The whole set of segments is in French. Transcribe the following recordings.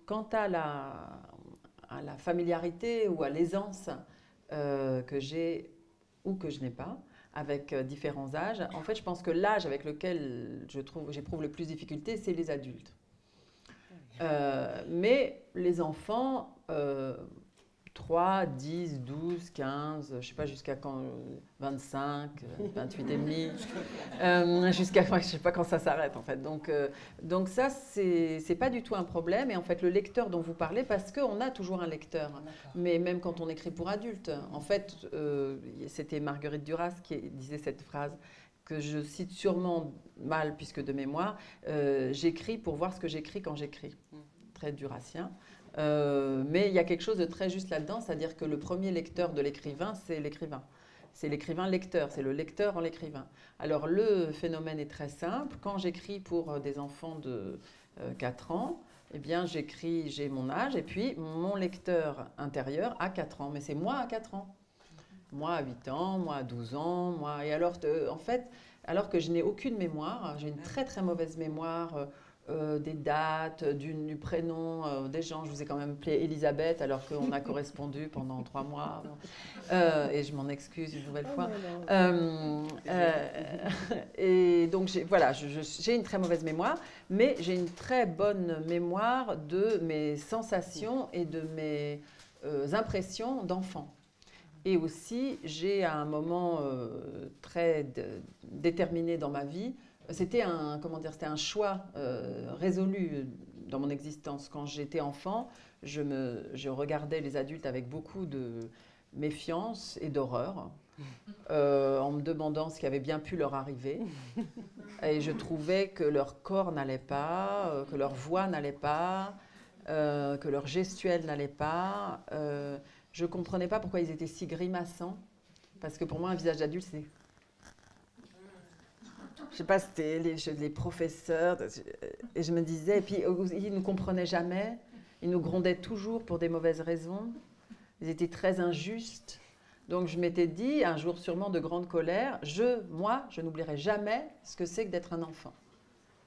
quant à la familiarité ou à l'aisance que j'ai ou que je n'ai pas avec différents âges, en fait, je pense que l'âge avec lequel j'éprouve le plus de difficultés, c'est les adultes. Mais les enfants, 3, 10, 12, 15, je ne sais pas jusqu'à quand, 25, 28 et demi, jusqu'à, je ne sais pas quand ça s'arrête en fait. Donc ça, c'est pas du tout un problème. Et en fait, le lecteur dont vous parlez, parce qu'on a toujours un lecteur, mais même quand on écrit pour adultes, en fait, c'était Marguerite Duras qui disait cette phrase, que je cite sûrement mal puisque de mémoire, j'écris pour voir ce que j'écris quand j'écris. Très durassien. Mais il y a quelque chose de très juste là-dedans, c'est-à-dire que le premier lecteur de l'écrivain, c'est l'écrivain. C'est l'écrivain lecteur, c'est le lecteur en l'écrivain. Alors le phénomène est très simple. Quand j'écris pour des enfants de 4 ans, eh bien j'ai mon âge et puis mon lecteur intérieur a 4 ans. Mais c'est moi à 4 ans. Moi à 8 ans, moi à 12 ans, moi... Et alors, en fait, alors que je n'ai aucune mémoire, j'ai une très très mauvaise mémoire des dates, du prénom des gens. Je vous ai quand même appelé Elisabeth alors qu'on a correspondu pendant 3 mois. Et je m'en excuse une nouvelle fois. Et donc, voilà, j'ai une très mauvaise mémoire, mais j'ai une très bonne mémoire de mes sensations et de mes impressions d'enfant. Et aussi, j'ai à un moment très déterminé dans ma vie, c'était un choix résolu dans mon existence. Quand j'étais enfant, je regardais les adultes avec beaucoup de méfiance et d'horreur, en me demandant ce qui avait bien pu leur arriver. Et je trouvais que leur corps n'allait pas, que leur voix n'allait pas, que leur gestuelle n'allait pas. Je ne comprenais pas pourquoi ils étaient si grimaçants. Parce que pour moi, un visage d'adulte, c'est... Je ne sais pas, c'était les professeurs. Et je me disais, et puis ils ne nous comprenaient jamais. Ils nous grondaient toujours pour des mauvaises raisons. Ils étaient très injustes. Donc je m'étais dit, un jour sûrement de grande colère, moi, je n'oublierai jamais ce que c'est que d'être un enfant.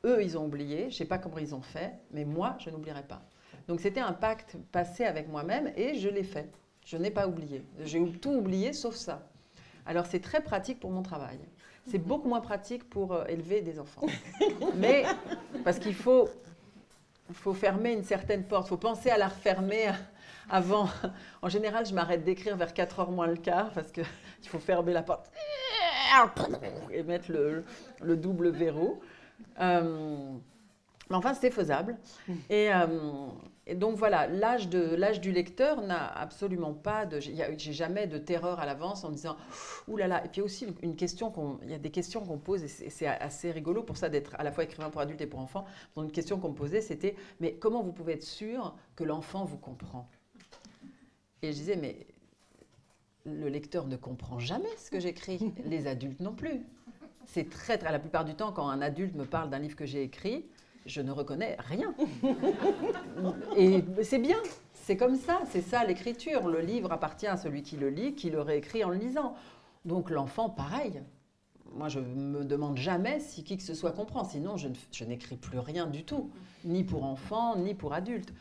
Eux, ils ont oublié. Je ne sais pas comment ils ont fait, mais moi, je n'oublierai pas. Donc c'était un pacte passé avec moi-même et je l'ai fait. Je n'ai pas oublié. J'ai tout oublié sauf ça. Alors c'est très pratique pour mon travail. C'est beaucoup moins pratique pour élever des enfants. Mais parce qu'il faut fermer une certaine porte. Il faut penser à la refermer avant. En général, je m'arrête d'écrire vers 4h moins le quart parce qu'il faut fermer la porte et mettre le double verrou. Mais enfin, c'est faisable. Et donc voilà, l'âge du lecteur n'a absolument pas de... J'ai jamais de terreur à l'avance en me disant « Ouh là là !» Et puis aussi, il y a des questions qu'on pose, et c'est assez rigolo pour ça d'être à la fois écrivain pour adultes et pour enfants. Donc une question qu'on me posait, c'était « Mais comment vous pouvez être sûr que l'enfant vous comprend ?» Et je disais « Mais le lecteur ne comprend jamais ce que j'écris, les adultes non plus. » C'est la plupart du temps, quand un adulte me parle d'un livre que j'ai écrit, je ne reconnais rien. Et c'est bien, c'est comme ça, c'est ça l'écriture. Le livre appartient à celui qui le lit, qui le réécrit en le lisant. Donc l'enfant, pareil. Moi, je ne me demande jamais si qui que ce soit comprend. Sinon, je n'écris plus rien du tout, ni pour enfants, ni pour adultes.